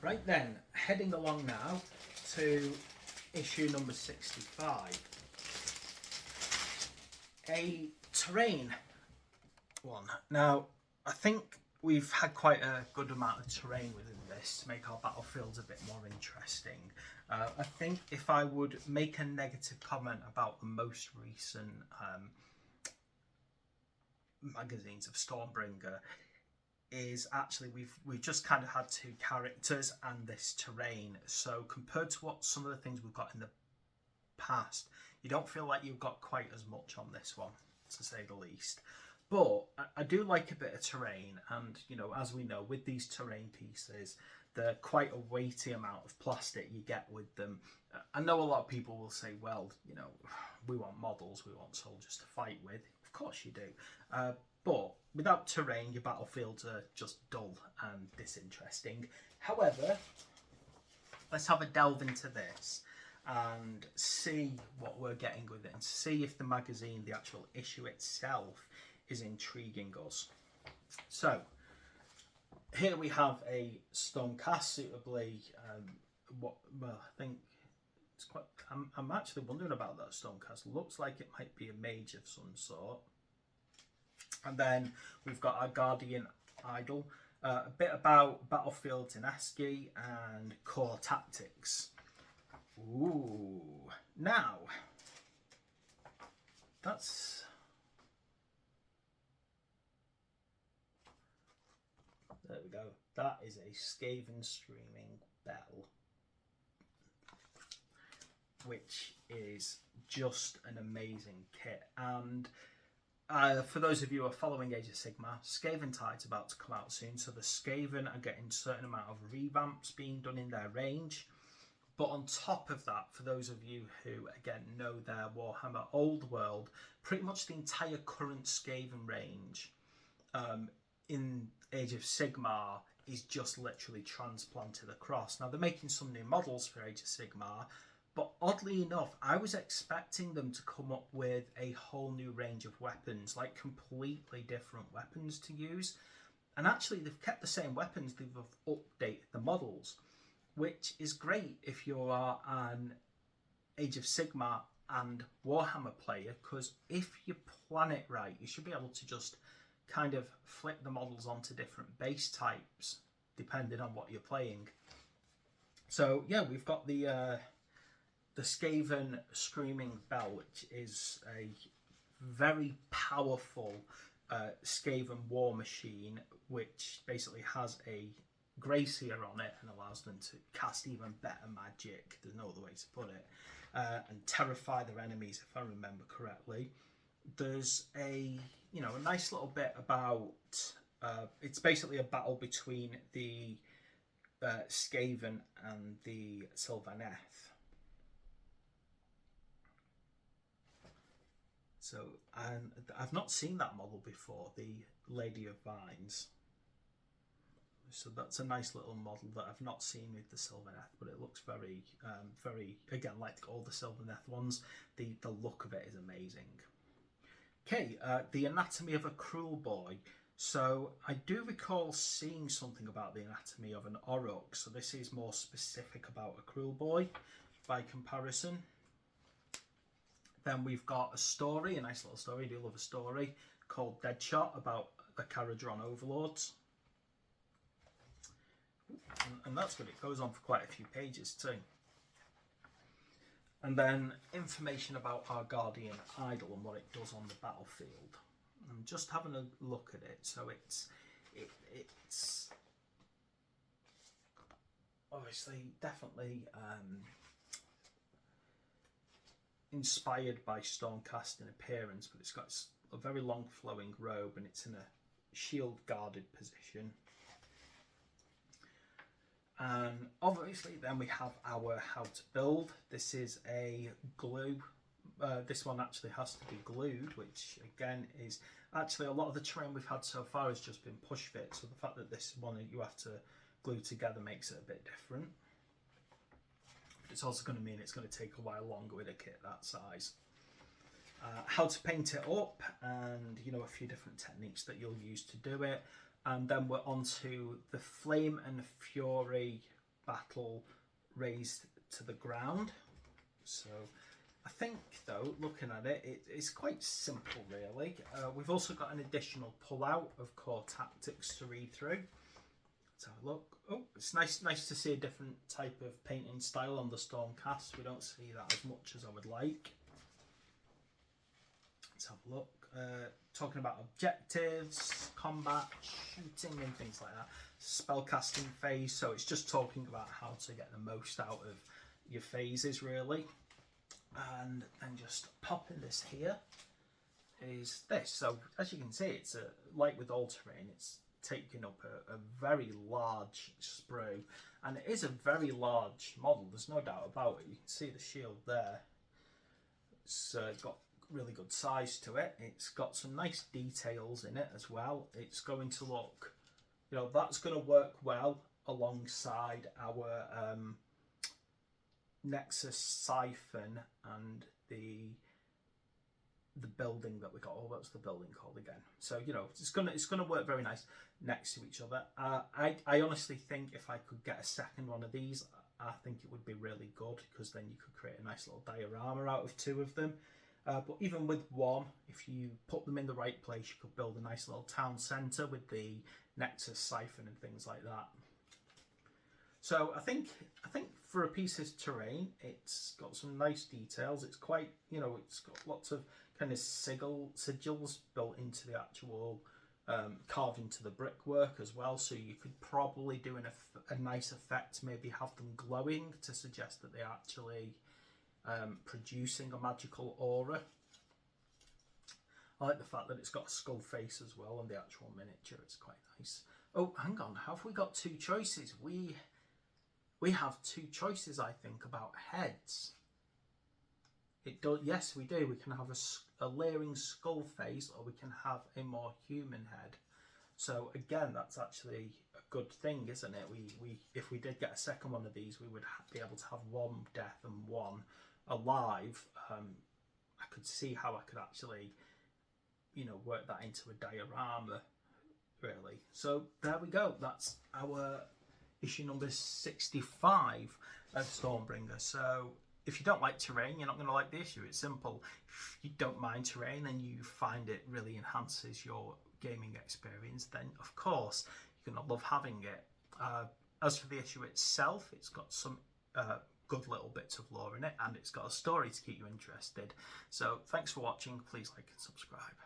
Right then, heading along now to issue number 65. A terrain one. Now, I think we've had quite a good amount of terrain within this to make our battlefields a bit more interesting. I think if I would make a negative comment about the most recent magazines of Stormbringer, is actually we've just kind of had two characters and this terrain. So compared to what some of the things we've got in the past, you don't feel like you've got quite as much on this one, to say the least. But I do like a bit of terrain, and you know, as we know, with these terrain pieces, they're quite a weighty amount of plastic you get with them. I know a lot of people will say, well, you know, we want models, we want soldiers to fight with. Of course you do. But without terrain, your battlefields are just dull and disinteresting. However, let's have a delve into this and see what we're getting with it, and see if the magazine, the actual issue itself, is intriguing us. So here we have a Stormcast, suitably well, I think it's quite, I'm actually wondering about that Stormcast. Looks like it might be a mage of some sort. And then we've got our Guardian Idol, a bit about battlefields in ASCII and core tactics. Ooh, now that's, there we go. That is a Skaven Streaming Bell, which is just an amazing kit. And for those of you who are following Age of Sigmar, Skaven Tide's about to come out soon, so the Skaven are getting a certain amount of revamps being done in their range. But on top of that, for those of you who, again, know their Warhammer Old World, pretty much the entire current Skaven range in Age of Sigmar is just literally transplanted across. Now, they're making some new models for Age of Sigmar, but oddly enough, I was expecting them to come up with a whole new range of weapons, like completely different weapons to use. And actually, they've kept the same weapons, they've updated the models, which is great if you are an Age of Sigmar and Warhammer player, because if you plan it right, you should be able to just kind of flick the models onto different base types, depending on what you're playing. So yeah, we've got the Skaven Screaming Bell, which is a very powerful Skaven war machine, which basically has a Gracier on it and allows them to cast even better magic, there's no other way to put it, and terrify their enemies, if I remember correctly. There's a, you know, a nice little bit about, it's basically a battle between the Skaven and the Sylvaneth. So, and I've not seen that model before, the Lady of Vines. So that's a nice little model that I've not seen with the Sylvaneth, but it looks very, very, again, like all the Sylvaneth ones, the look of it is amazing. Okay, the anatomy of a cruel boy. So I do recall seeing something about the anatomy of an Orruk, so this is more specific about a cruel boy by comparison. Then we've got a story, a nice little story, I do love a story, called Deadshot, about the Caradron Overlords. And that's good, it goes on for quite a few pages too. And then information about our Guardian Idol and what it does on the battlefield. I'm just having a look at it. So it's obviously definitely inspired by Stormcast in appearance, but it's got a very long flowing robe and it's in a shield guarded position. And obviously then we have our how to build. This is a glue. This one actually has to be glued, which again is actually a lot of the terrain we've had so far has just been push fit. So the fact that this one you have to glue together makes it a bit different. But it's also going to mean it's going to take a while longer with a kit that size. How to paint it up, and you know, a few different techniques that you'll use to do it. And then we're on to the Flame and Fury battle raised to the ground. So I think, though, looking at it, it's quite simple, really. We've also got an additional pull-out of core tactics to read through. Let's have a look. Oh, it's nice to see a different type of painting style on the Stormcast. We don't see that as much as I would like. Let's have a look. Talking about objectives, combat, shooting and things like that. Spellcasting phase, so it's just talking about how to get the most out of your phases, really. And then just popping this here is this. So as you can see, it's like with all terrain, it's taking up a very large sprue, and it is a very large model, there's no doubt about it. You can see the shield there. It's got really good size to it. It's got some nice details in it as well. It's going to look, you know, that's going to work well alongside our Nexus Siphon and the building that we got. Oh, what's the building called again? So, you know, it's gonna work very nice next to each other. I honestly think if I could get a second one of these, I think it would be really good, because then you could create a nice little diorama out of two of them. But even with one, if you put them in the right place, you could build a nice little town centre with the Nexus Siphon and things like that. So I think for a piece of terrain, it's got some nice details. It's quite, you know, it's got lots of kind of sigils built into the actual carved into the brickwork as well. So you could probably do a nice effect, maybe have them glowing to suggest that they're actually producing a magical aura. I like the fact that it's got a skull face as well on the actual miniature. It's quite nice. Oh, hang on, have we got two choices? We have two choices, I think, about heads. It does. Yes, we do. We can have a leering skull face, or we can have a more human head. So again, that's actually a good thing, isn't it? We if we did get a second one of these, we would be able to have one death and one alive. I could see how I could actually, you know, work that into a diorama, really. So there we go. That's our issue number 65 of Stormbringer. So if you don't like terrain, you're not going to like the issue. It's simple. If you don't mind terrain and you find it really enhances your gaming experience, then of course you're going to love having it. As for the issue itself, it's got some good little bits of lore in it, and it's got a story to keep you interested. So thanks for watching. Please like and subscribe.